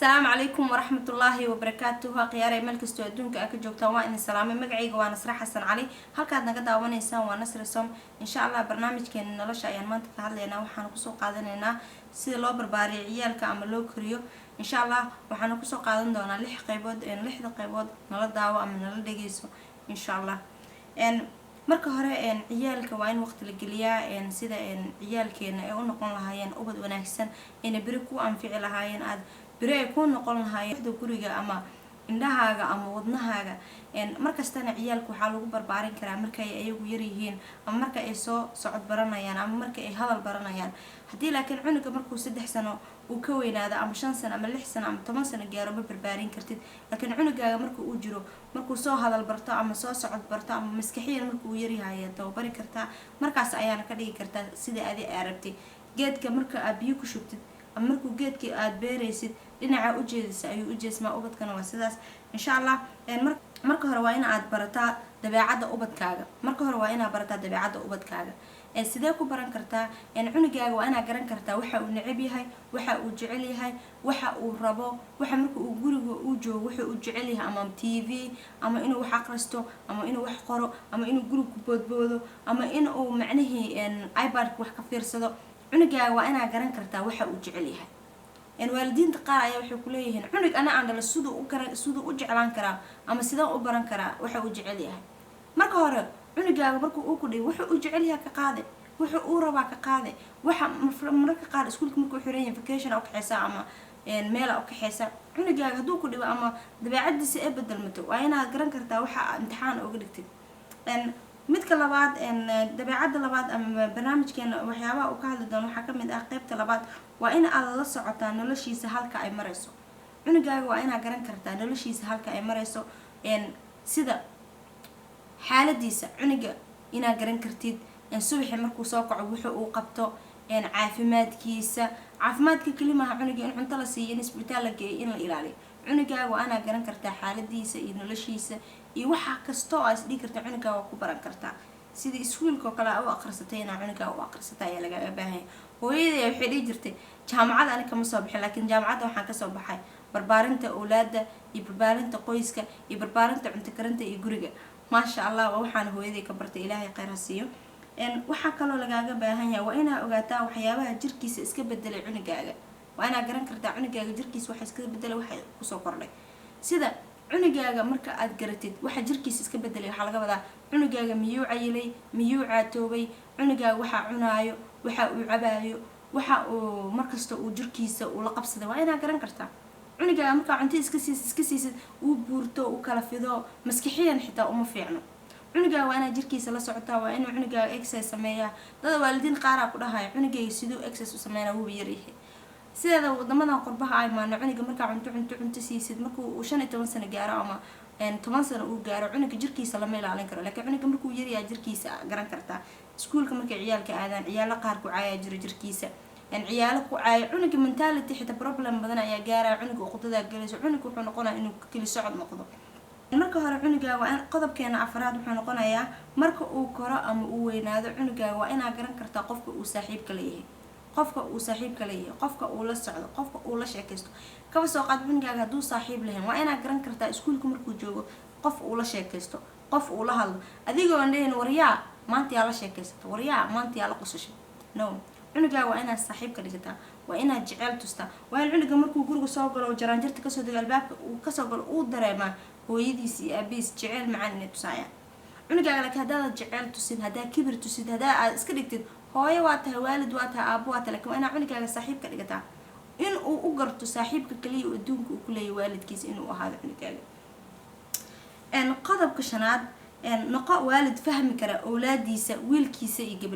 السلام عليكم ورحمة الله وبركاته. قياري ملك استو أدونك أكجوكتا وإن السلامي مقعيق وانا سرح حسن علي هالكاد نقدا ونيسان ونسر السوم إن شاء الله برنامج كان نلش أيان مانتك هالينا وحانو كسو قادنينا سيد لو برباري عيالك أما لو كريو إن شاء الله وحانو كسو قادن دونا لح قيبود إن لح قيبود نلا داوا أما نلا دقيسو إن شاء الله إن marka hore ciyaalka waa in waqti la geliyaa sida ciyaalkeena ay u noqon lahaayeen ubad wanaagsan in bari ku anfici lahaayeen aad bari ay ku noqon lahaayeen guriga ama indhahaaga ama wadnahaaga markastana ciyaalku waxa lagu barbaarin karaa marka ay ayagu yar yihiin ama marka ay soo socod baranayaan ama marka ay hadal baranayaan hadii laakiin cunuga markuu 3 sano uu ka weynaado ama 5 sano ama 6 sano ama 10 sano gaaro ma barbaarin kartid laakiin cunugaaga markuu uu jiro markuu soo hadal barto ama soo socod barto ama maskaxiyan markuu yar yahay tababar kartaa markaas ayaana ka dhigi kartaa sida aad aragtay geedka marka aad biyo ku shubtid ama markuu geedkii aad beeraysid dhinaca u jeedisa ayuu u jeesmaa ubadkana waa sidaas insha Allah marka hore waa in aad barataa dabeecadda ubadkaaga sidee ku baran kartaa cunugaaga waa inaad garan kartaa waxa uu neceb yahay waxa uu jecel yahay waxa uu rabo waxa marka uu guriga uu joogo waxa uu jecel yahay ama TV ama inuu wax akhristo ama inuu wax qoro ama inuu guriga ku boodboodo ama inuu macnaheey iPad wax ka fiirsado cunugaaga waa inaad garan kartaa waxa uu jecel yahay waalidiinta qaar ayaa waxay ku leeyihiin cunug ana aan dhalo sidoo u jeclaan karaa ama sidoo u baran karaa waxa uu jecel yahay marka hore cunugaaga markuu uu ku dhigo waxa uu jecel yahay ka qaade waxa uu rabaa ka qaade waxa marka qaar iskuulka markuu xiran yahay vacation oo kaxaysa ama meel oo kaxaysa cunugaaga haduu ku dhigo ama dabeecadiisa ay bedelmato waa inaad garan kartaa waxa imtixaan uga dhigtid midka labaad dabeecadda labaad ama barnaamijkeena waxyaabaha uu ka hadli doono waxa kamid ah qaybta labaad waa in aad la socotaa noloshiisa halka ay marayso cunugaaga waa inaad garan kartaa noloshiisa halka ay marayso sida xaaladiisa cunuga inaad garan kartid subaxii markuu soo kaco wuxuu uu qabto caafimaadka kalimaha cunuga in cunto la siiyo in isbitaal la geeyo in la ilaaliyo cunugaaga waa inaad garan kartaa xaaladiisa iyo noloshiisa iyo waxa kasto oo aad dhigi kartaa cunugaaga ku baran kartaa sida iskuulka kale u akhrisatay in cunugaaga u akhrisatay ayaa laga baahan hooyaday waxay dhigi jirtay jaamacad aniga kama soo bixin laakiin jaamacadda waxaan ka soo baxay barbaarinta awlaadda iyo barbaarinta qoyska iyo barbaarinta cunto karinta iyo guriga maasha Allah waxaan hooyaday ka bartay Ilaahay khayr ha siiyo waxa kale oo lagaaga baahan yahay waa inaad ogaataa waxyaabaha jirkiisa iska bedelay cunugaaga waa inaad garan kartaa cunugaaga jirkiisa waxa iska bedelay waxa ku soo kordhay sida cunugaaga marka aad garatid waxa jirkiisa iska bedelay waxa laga wadaa cunugaaga miyuu cayilay miyuu caatoobay cunugaaga waxa cunaayo waxa uu cabaayo waxa uu markasta uu jirkiisa uu la qabsaday waa inaad garan kartaa cunugaaga marka cunto iska siisid uu buurto uu kala fido maskaxiyan xitaa uma fiicno cunugaaga waa inaad jirkiisa la socotaa waa inuu cunugaaga exercise sameeyaa dad waalidiin qaar ah ku dhahay cunugaaga sidoo exercise u sameeyaa wuu yar yahay sida wadamada qurbaha ay maana cunuga marka cunto siisid markuu 15 sano gaaro ama 10 sano uu gaaro cunuga jirkiisa lama ilaalin karo laakiin cunuga markuu yar yahay jirkiisa garan kartaa iskuulka markay ciyaalka aadaan ciyaalo qaar ku caaya jirkiisa ciyaalo ku caaya cunuga mentality xitaa problem badan ayaa gaaraa cunuga qudada galayso cunuga wuxuu noqonayaa inuu kali socod noqdo marka hore cunugaaga waa in qodobkeena afraad wuxuu noqonayaa marka uu koro ama uu weynaado cunugaaga waa inaad garan kartaa qofka uu saaxiibka leeyahay qofka uu la socdo qofka uu la sheekaysto kaba soo qaad cunugaaga haduu saaxiib lahayn waa inaad garan kartaa iskuulka markuu joogo qof uu la sheekaysto qof uu la hadlo adigoo aan leeyahay waryaa maanta yaa la sheekaysato waryaa maanta yaa la qosashay no cunugaaga waa inaad saaxiib ka dhigataa waa inaad jecel tustaa waa in cunuga markuu guriga soo galo jaraanjarta ka soo dagal albaabka uu ka soo galo uu dareemaa hooyadiis iyo aabiis jecel macaan inay tusayaan cunugaaga laakiin hadaad jecel tusin hadaa kibir tusid hadaa aad iska dhigtid hooyo waa tahay waalid waa tahay aabbo waa tahay laakiin waa inaad cunugaaga saaxiib ka dhigataa in uu u garto saaxiibka kaliya oo adduunka uu ku leeyahay waalidkiisa inuu ahaado cunugaaga qodobka shanaad noqo waalid fahmi kara awlaadiisa wiilkiisa iyo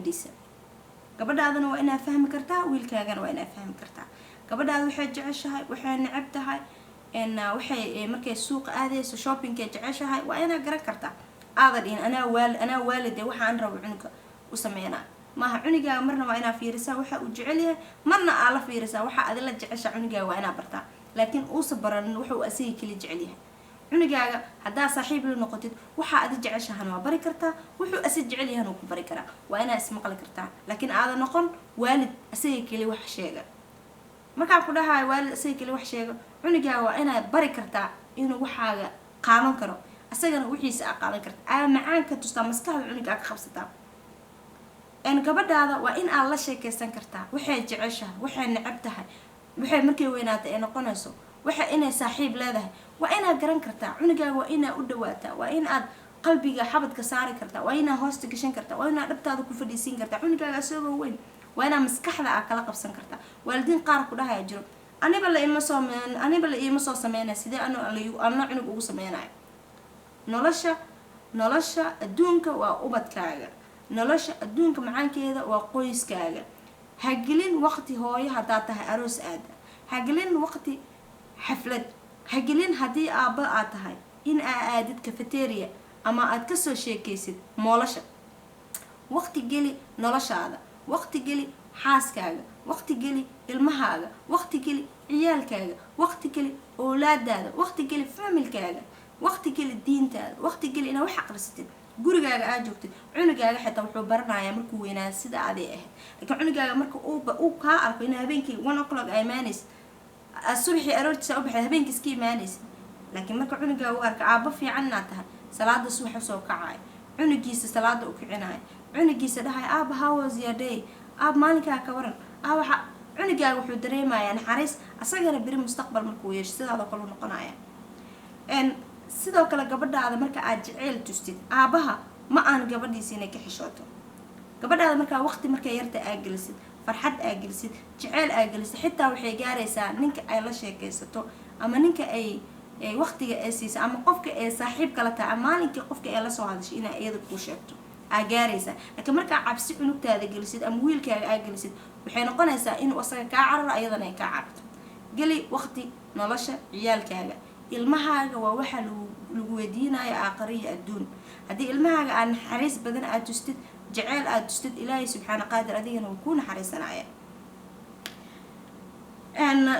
gabadhaadana waa inaad fahmi kartaa wiilkaagana waa inaad fahmi kartaa gabadhaada waxay jeceshahay waxay neceb tahay waxay markay suuq aadayso shopping ay jeceshahay waa inaad garan kartaa aadadin anaa waalid waxaan rabo cunuga u sameeyna maaha cunugaaga marna waa inaad fiirisaa waxa uu jecel yahay marna aad la fiirisaa waxa aad la jeceshaa cunugaaga waa inaad bartaa laakiin uu sabaran waxa uu asii kali jecel yahay cunugaaga hadaa saaxiib la noqotid waxa aad jeceshahay waa bari kartaa wuxuu asii jecel yahay ku bari karaa waa inaad ismaqli kartaa laakiin aad noqon waalid asii kali wax sheega markaa ku dhahayo waalid asaga kale wax sheego cunugaaga waa inaad bari kartaa inuu waxaaga qaadan karo asagana wixiisa aa qaadan karta aa macaan ka tustaa maskaxda cunugaa ka qabsataa gabadhaada waa in aad la sheekaysan kartaa waxay jeceshahay waxay necab tahay waxay markay weynaatay ay noqonayso waxa inay saaxiib leedahay waa inaad garan kartaa cunugaaga waa inaad u dhawaataa waa in aad qalbiga xabadka saari kartaa waa inaad hoosta gashan kartaa waa inaad dhabtaada ku fadhiisiin kartaa cunugaaga asagoo weyn waa inaad maskaxda aa kala qabsan kartaa waalidiin qaar ku dhahaya jiro aniba la iima soo sameynaya sidee ana cunug ugu sameynayo nolosha adduunka waa ubadkaaga nolosha adduunka macaankeeda waa qoyskaaga hagelin waqti hooyo haddaad tahay aroos aada hagelin waqti xaflad hagelin haddii aabba aad tahay in aa aadid cafeteria ama aad kasoo sheekaysid moolasha waqti geli noloshaada waqti geli xaaskaaga waqti geli ilmahaaga waqti geli ciyaalkaaga waqti geli oolaadaada waqti geli familkaaga waqti geli diintaada waqti geli inaad wax aqrisatid gurigaaga aad joogtid cunugaaga xitaa wuxuu baranayaa markuu weynaada sida aday ahayd laakiin cunugaaga marka uu kaa arko in habeenkii 1 o'clock ay imaanaysid subaxii aroortiisa u baxay habeenkii iska imaanaysid laakiin marka cunugaaga u arka aabba fiican inaad tahay salaada subax usoo kacayo cunugiisa salaada u kicinayo cunugiisa dhahay aabba how was your day aab maalinkaa ka waran waxa cunugaaga wuxuu dareemayaa naxariis asagana beri mustaqbal markuu yeesho sidaadoo kale u noqonaya sidoo kale gabadhaada marka aad jeceyl tustid aabaha ma aan gabadhiisa inay ka xishooto gabadhaada markaa waqti markay yarta aa gelisid farxad aa gelisid jeceyl aa gelisid xitaa waxay gaaraysaa ninka ay la sheekaysato ama ninka ay waqtiga ay siiso ama qofka ay saaxiib kala tahay ama maalinkii qofka ay lasoo hadashay inay iyada kuu sheegto aa gaaraysaa laakiin markaa cabsi cunugtaada gelisid ama wiilkaaga aa gelisid waxay noqonaysaa inuu asaga kaa cararo ayadana ay kaa cararto geli waqti nolosha ciyaalkaaga ilmahaaga waa waxa lagu weydiinayo aakhiriya adduun haddii ilmahaaga aad naxariis badan aad tustid jeceyl aad tustid ilaahay subxaana qaadir adigana wuu kuu naxariisanaya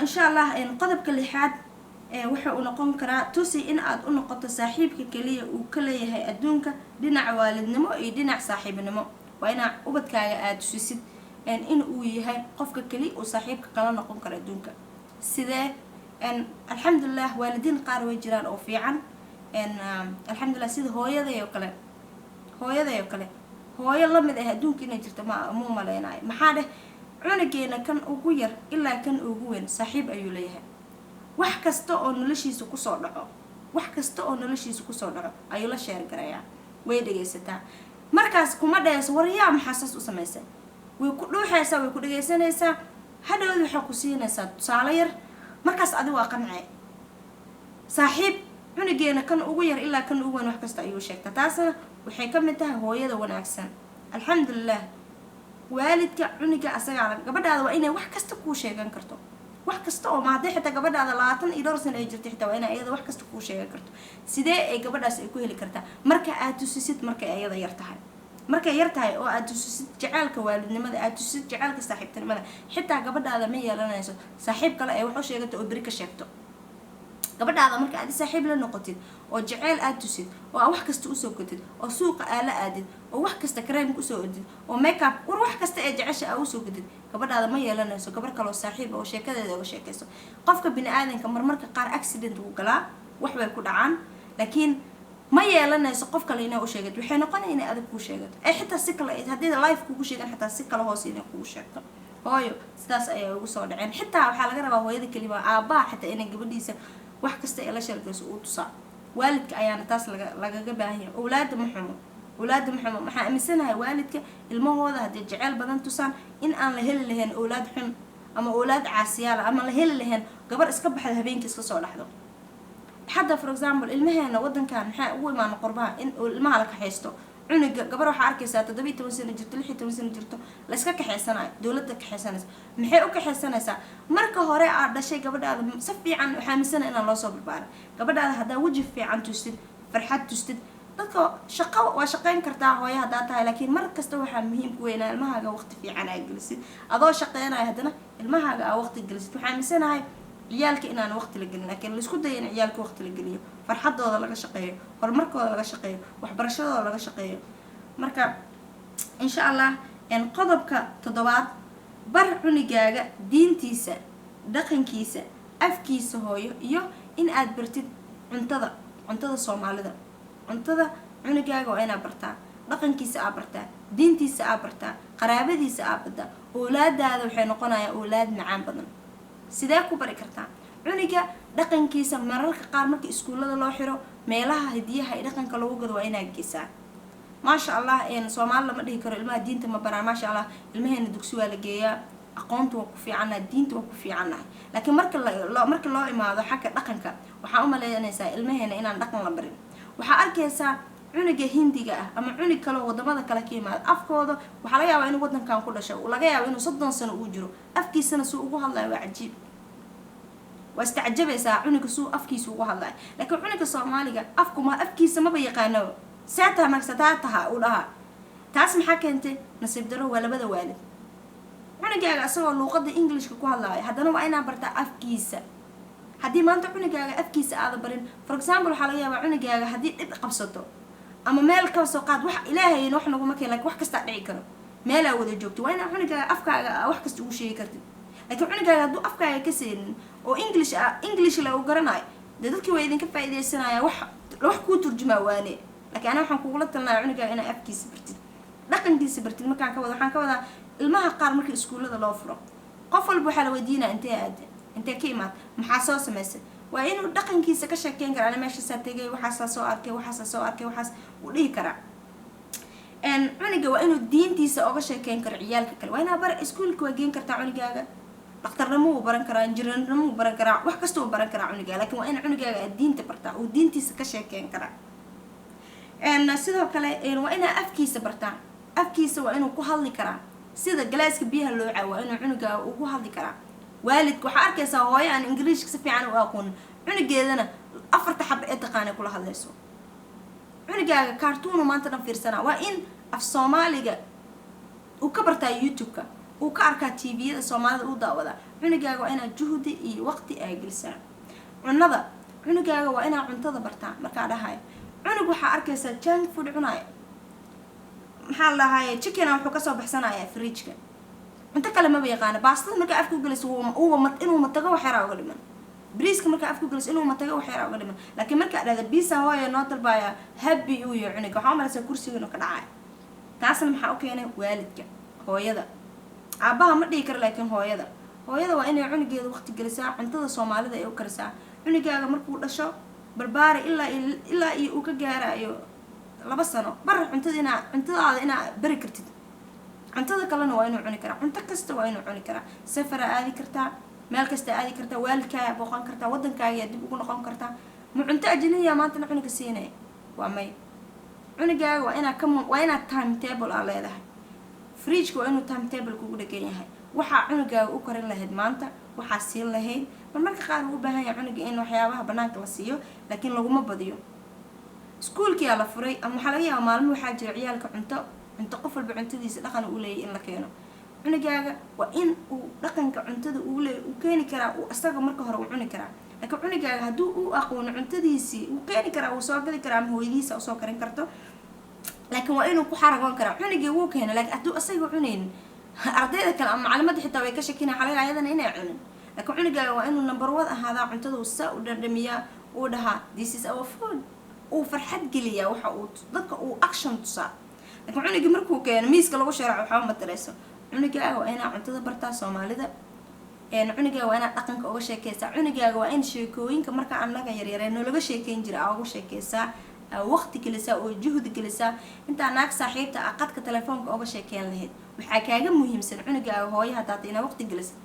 insha allah qodobka 6aad waxa uu noqon karaa tusi in aad u noqoto saaxiibka kaliya uu ka leeyahay adduunka dhinaca waalidnimo iyo dhinac saaxiibnimo waa inaa ubadkaaga aad tusisid in uu yahay qofka kaliya uu saaxiibka kala noqon karo adduunka sidee alxamdulilah waalidiin qaar way jiraan oo fiican alxamdulilah sida hooyaday oo kale hooyo lamid ah adduunka inay jirto muu maleynayo maxaa dheh cunugeena kan ugu yar ilaa kan ugu weyn saaxiib ayuu leeyahay wax kasta oo noloshiisa kusoo dhaco ayuu la sheergarayaa way dhegaysataa markaas kuma dhahayso waryaa maxaa saas u samaysay way ku dhuuxaysaa way ku dhegaysanaysaa hadhowda waxaa ku siinaysaa tusaale yar markaas adi waa qancee saaxiib cunugeena kan ugu yar ilaa kan ugu weyn wax kasta ayuu sheegtaa taasna waxay ka mid tahay hooyada wanaagsan alxamdulilah waalidka cunuga asagaa gabadhaada waa inay wax kasta kuu sheegan karto wax kasta oo maadee xitaa gabadhaada 22 sano ay jirto xitaa waa inay iyada wax kasta kuu sheegan karto sidee ay gabadhaas ay ku heli kartaa marka aad tusisid markay iyada yar tahay markay yar tahay oo aad tusisid jaceylka waalidnimada aad tusisid jaceylka saaxiibtinimada xitaa gabadhaada ma yeelanayso saaxiib kale ay wax u sheegato oo beri ka sheegto gabadhaada marka aad saaxiib la noqotid oo jaceyl aad tusid oo wax kasta usoo gotid oo suuqa aala aadid oo wax kasta kareemka usoo odid oo makeup wax kasta ee jecesha aa usoo gotid gabadhaada ma yeelanayso gabar kale oo saaxiib oo sheekadeeda uga sheekayso qofka bini-aadanka marmarka qaar accident uu galaa wax bay ku dhacaan laakiin ma yeelanayso qof kale inay u sheegato waxay noqonaya inay adag kuu sheegato ay xitaa si kale haddii life kugu sheegan xitaa si kale hoos inay kugu sheegto hooyo sidaas ayaa ugu soo dhaceen xitaa waxaa laga rabaa hooyada kelima aabbaha xitaa inay gabadhiisa wax kasta ee la sheekayso uu tusaa waalidka ayaana taas lagaga baahan yahay awlaada ma xumo maxaa aaminsanahay waalidka ilmahooda haddii jeceyl badan tusaan in aan la heli lahayn awlaad xun ama awlaad caasiyaala ama la heli lahayn gabar iska baxda habeenkii iska soo dhaxdo hadda for example ilmaheena wadankan maxaa ugu imaan qurbaha in ilmaha la kaxaysto cunuga gabar waxaa arkaysaa 17 sano jirto 16 sano jirto la iska kaxaysanayo dawladda kaxaysanaysa maxay u kaxaysanaysaa marka hore aad dhashay gabadhaada si fiican waxaa aaminsan inaan loo soo barbaarin gabadhaada haddaa waji fiican tustid farxad tustid dadka shaqo waa shaqayn kartaa hooyo haddaa tahay laakiin mar kasta waxaa muhiim ku weynaa ilmahaaga waqti fiican aa gelisid adoo shaqeynaya haddana ilmahaaga aa waqti gelisid waxaa aaminsanahay ciyaalka inaan waqti la gelin laakiin la isku dayo in ciyaalka waqti la geliyo farxadooda laga shaqeeyo horumarkooda laga shaqeeyo waxbarashadooda laga shaqeeyo marka insha allah qodobka 7 bar cunugaaga diintiisa dhaqankiisa afkiisa hooyo iyo in aad bartid cuntada Soomaalida cuntada cunugaaga waa inaad bartaa dhaqankiisa aad bartaa diintiisa aad bartaa qaraabadiisa aad bartaa awlaadaada waxay noqonayaan awlaad macaan badan sidee ku bari kartaa cunuga dhaqankiisa mararka qaar marka iskuulada loo xiro meelaha hidiyaha ee dhaqanka lagu gado waa inaad geysaa maasha Allah Soomaali lama dhihi karo ilmaha diinta ma baraan maasha Allah ilmaheena dugsi waa la geeyaa aqoonta waa ku fiicanahay diinta waa ku fiicanahay laakiin marka loo imaado xagga dhaqanka waxaa u maleynaysaa ilmaheena inaan dhaqan la barin waxaa arkaysaa cunuga Hindiga ah ama cunug kale wadamada kale ka yimaado afkooda waxaa laga yaabaa inuu wadankan ku dhashay laga yaabaa inuu 30 sano uu jiro afkiisana suu ugu hadlayo waa cajiib واستعجبيسا عنك سو أفكيس وهلا لكن عنك الصومالي أفكم ما أفكيس ما بيقانو ساعتها ما ستاتها ولاها تاسم حكي أنت نصيب دروه ولا بده والد عنك جا أسوأ اللغة الإنجليش كوهلا هذا نوع أنا برتا أفكيس هدي ما أنت عنك جا أفكيس هذا برين for example حاليا عنك جا هدي قبصته أما مالك وسقات وح إلهي نحن وما كان لك وح كستعدي كرو ماله وده جوكت وين عنك جا أفكا وح كستوي شيء كرت لكن عنك جا دو أفكا كسين oo English la garanay dadkii way idin ka faa'iideysanaya wax ku turjuma waane laakiin ana waxaan kugu la talnaa cunuga ina afkiisa bartid dhaqankiisa bartid markaan ka wada waxaan ka wada ilmaha qaar markii iskuulada loo furo qof walba waxa la weydiinaa intee ka imaad maxaa soo sameysay waa inuu dhaqankiisa ka sheekeyn karo ana meesha saatagay waxa soo arkay waxaas uu dhihi kara cunuga waa inuu diintiisa uga sheekeyn karo ciyaalka kale waa inaa bar iskuulka waa geen kartaa cunugaaga دكتورنمو بران كرا انجينيرنمو بران كرا wax kasto بران كرا cuniga laakiin waa in cunigaaga diinta bartaa oo diintiisa ka sheekeyn kara sidoo kale waa in afkiisa bartaa afkiisa waa inuu ku hadli karaa sida galaaska biyaha loo caawo inuu cunigaaga ugu hadli karaa waalidku waxa arkaysaa hooyo aan ingiriiska si fiican u aqoon cunigeedana afarta xab ee taqaan kula hadlayso cunigaaga cartoon maanta dhan fiirsana waa in af Soomaaliga uu ka bartaa YouTube-ka uu ka arkaa TV-yada Soomaalida uu daawada cunugaaga waa inaad juhdi iyo waqti ay gelisaa cunugaaga waa inaad cuntada bartaa marka dhahay cunug waxa arkaysaa junk food cunay maxaa la dhahay chicken wuxuu ka soo baxsanayaa fridge-ka inta kale ma yaqaan baastada marka afku geliso inuu matago wax yar uga dhiman bariiska marka afku geliso inuu matago wax yar uga dhiman laakiin marka dhada pizza hooyo noo dalbaya happy uu yahay cunuga waxa maraysa kursiga inuu ka dhacay taasna maxaa u keenay waalidka hooyada aabaha ma dhigi karo laakiin hooyada waa inay cunugeeda waqti gelisaa cuntada Soomaalida ay u karisaa cunugaaga markuu dhasho barbaari ilaa uu ka gaarayo 2 sano bar cuntadaada ina bari kartid cuntada kalena waa inuu cuni karaa cunto kasta waa inuu cuni karaa safar aadi kartaa meel kasta aadi kartaa waalidkaaga booqan kartaa wadankaaga dib ugu noqon kartaa ma cunto ajnabiya maanta cunuga siinay waa may cunugaaga waa ina timetable aan leedahay fridge waa inuu timetable kugu dhagan yahay waxa cunugaaga u korin lahayd maanta waxa siin lahayd marka qaar uu baahan yahay cunuga in waxyaabaha banaanka la siiyo laakiin laguma badiyo iskuulkii la furay ama waxa laga yaabaa maalmo waxa jira ciyaalka cunto qof walba cuntadiisa dhaqan u leeyahay in la keeno cunugaaga waa in uu dhaqanka cuntada uu leeyahay uu keeni karaa uu asaga marka hore uu cuni karaa laakiin cunugaaga haduu uu aqoon cuntadiisii uu keeni karaa uu soo gadi karaa ama hooyadiisa soo karin karto laakiin waa inuu ku xaragoon karaa cunugii wuu keenay laakiin haduu asaga cunayn ardayda kale ama macluumaad xitaa way ka shakiina xalay ayadana inay cunin laakiin cunugaaga waa inuu number 1 ahaada cuntada uu saa u dhadhamiya uu dhaha this is our food uu farxad geliya waxa uu dadka uu action tusaa laakiin cunugii markuu keeno miiska lagu sharaxo waxa ma tarayso cunugaaga waa inaa cuntada bartaa Soomaalida cunugaaga waa inaa dhaqanka uga sheekeysaa cunugaaga waa in sheekooyinka marka annaga yaryareen laga sheekeyn jiray uga sheekeysaa waqti gelisa oo juhdi gelisa inta naag saaxiibta aqadka telefoonka uga sheekeyn lahayd waxa kaaga muhiimsan cunugaaga hooyaha taata ina waqti geliso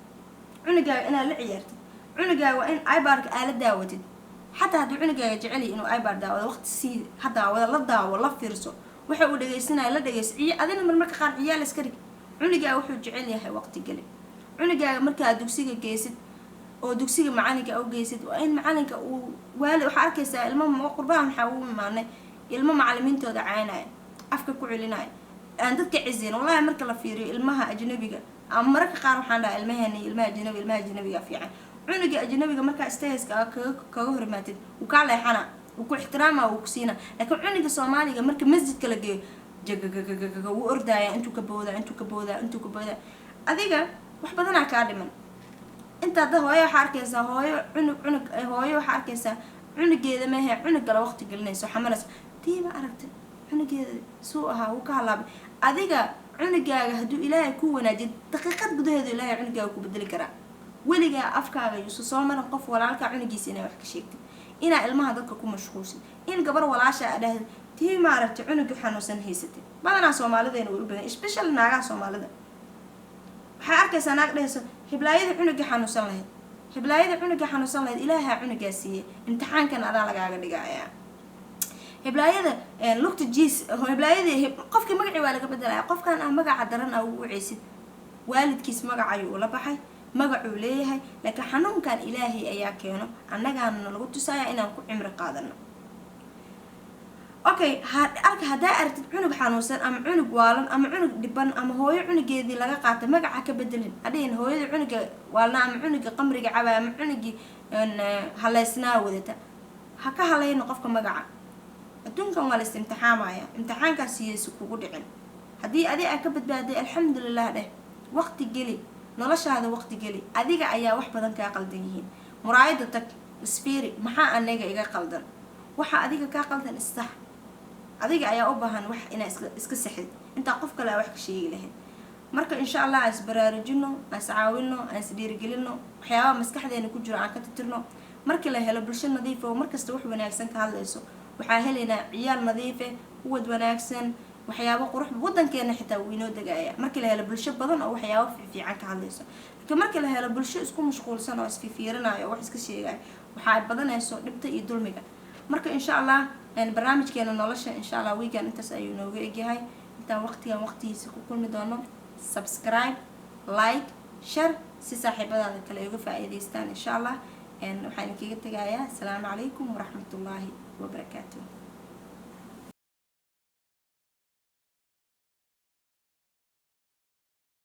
cunugaaga ina la ciyaartid cunugaaga waa in iPad-ka aala daawatid حتى هادو cunugaaga jecel inuu iPad daawado waqti si hada wada la daawo la fiirso waxa uu dhageysanayo la dhageysciyo adina marka qaar ciyaal iska dhig cunugaaga wuxuu jecel yahay waqti gali cunugaaga marka dugsiga geesid oo dugsiga macalinka oo geesid waa in macalinka uu waali waxa arkaysaa ilmo qurbaan waxa uu imaanay ilmo macallimiintooda caynay afka ku celinay aan dadka cizeen wallahi marka la fiiriyo ilmaha ajnabiga ama marka qaar waxaan dhahay ilmaha ajnabiga fiican cunuga ajnabiga marka stayska kaga hormaatid uu ka leexana uu ku ixtiraama uu ku siina laakiin cunuga Soomaaliga marka masjidka la geeyo jagagaga uu ordaya intuu ka booda adiga wax badan ka dhiman انت هذا هواية حركة هواية عنق هواية حركة cunugeeda ma ahe cunug kale waqti gelinayso xamalas tii ma aragtay cunugeeda suu ahaa wuu ka halaabay adiga cunugaaga hadduu ilaahay ku wanaajiyo daqiiqad gudaheedu ilaahay cunugaaga ku bedeli karaa weligaa afkaaga yuusu soo marin qof walaalkaa cunugiisa inaa wax ka sheegtid inaa ilmaha dadka ku mashquulsid in gabar walaasha a dhahda tii ma aragtay cunugi xanuunsan haysatay badanaa soomaalideena way u badan especially naagaha soomaalida waxaa arkaysaa naag dhahayso hiblaayada cunugii xanuunsan lahayd hiblaayada cunuga xanuunsan lahayd ilaaha cunugaa siiyey imtixaankan adaa lagaaga dhigaya hiblaayada lugta jiis hiblaayada qofkii magacii waa laga bedelaya qofkan ah magaca daran ah ugu waceysid waalidkiis magacayuu ula baxay magacuu leeyahay laakiin xanuunkan ilaahay ayaa keeno annagaana lagu tusaya inaan ku cimri qaadano okay arka haddaa aragtid cunug xanuunsan ama cunug waalan ama cunug dhiban ama hooyo cunugeedii laga qaatay magaca ka bedelin hadhihin hooyada cunuga waalna ama cunuga qamriga caba ama cunugii haleysnaa wadata ha ka halayno qofka magaca adduunkan waa la istimtixaamaya imtixaankaas yeesu kugu dhicin haddii adi aa ka badbaaday alxamdulilah dheh waqti geli noloshaada waqti geli adiga ayaa wax badan kaa qaldan yihiin muraayada tag isfiiri maxaa aniga iga qaldan waxa adiga kaa qaldan issax adiga ayaa u baahan wax inaa iska saxid intaa qof kale wax ka sheegi lahayd marka insha Allah aan isbaraarujino aan iscaawino aan isdhiirigelino waxyaabaha maskaxdeena ku jiro aan ka tirtirno markii la helo bulsho nadiif ah oo markasta wax wanaagsan ka hadlayso waxaa helaynaa ciyaal nadiif ah wad wanaagsan waxyaabo qurux wadankeena xitaa wuu inoo dagaaya markii la helo bulsho badan oo waxyaabo fiican ka hadlayso laakiin markii la helo bulsho isku mashquulsan oo isfiirinayo wax iska sheegay waxaa badanayso dhibta iyo dulmiga marka insha Allah barnaamijkeena nolosha insha Allah weekend intaas ayuu nooga egyahay intaan waqtigiisa ku kulmi doono subscribe like share si saaxiibadaada kale uga faa'iideystaan insha Allah waxaan kaga tagayaa assalaamu calaykum waraxmatullaahi wabarakaatuh